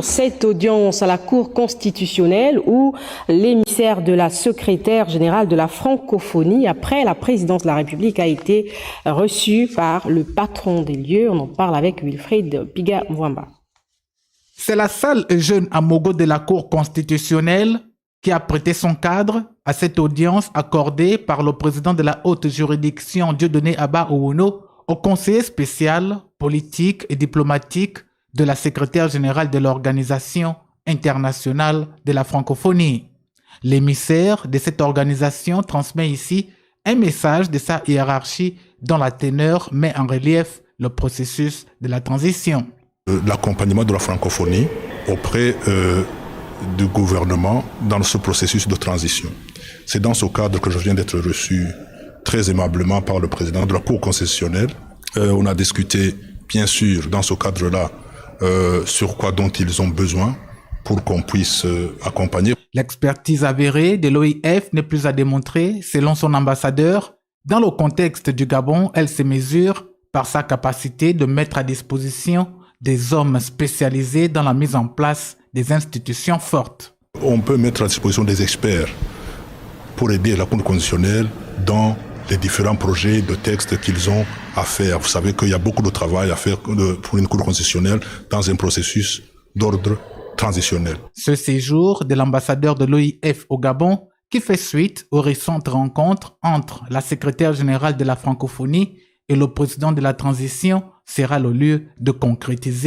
Cette audience à la Cour constitutionnelle où l'émissaire de la secrétaire générale de la francophonie après la présidence de la République a été reçu par le patron des lieux. On en parle avec Wilfried Piga-Mwamba. C'est la salle Eugène Amogo de la Cour constitutionnelle qui a prêté son cadre à cette audience accordée par le président de la haute juridiction Dieudonné Abba Ouono au conseiller spécial politique et diplomatique de la secrétaire générale de l'Organisation internationale de la francophonie. L'émissaire de cette organisation transmet ici un message de sa hiérarchie dont la teneur met en relief le processus de la transition. L'accompagnement de la francophonie auprès du gouvernement dans ce processus de transition. C'est dans ce cadre que je viens d'être reçu très aimablement par le président de la Cour constitutionnelle. On a discuté, bien sûr, dans ce cadre-là, sur quoi dont ils ont besoin pour qu'on puisse accompagner. L'expertise avérée de l'OIF n'est plus à démontrer, selon son ambassadeur. Dans le contexte du Gabon, elle se mesure par sa capacité de mettre à disposition des hommes spécialisés dans la mise en place des institutions fortes. On peut mettre à disposition des experts pour aider la Cour constitutionnelle dans les différents projets de textes qu'ils ont à faire. Vous savez qu'il y a beaucoup de travail à faire pour une Cour constitutionnelle dans un processus d'ordre transitionnel. Ce séjour de l'ambassadeur de l'OIF au Gabon, qui fait suite aux récentes rencontres entre la secrétaire générale de la francophonie et le président de la transition, sera le lieu de concrétiser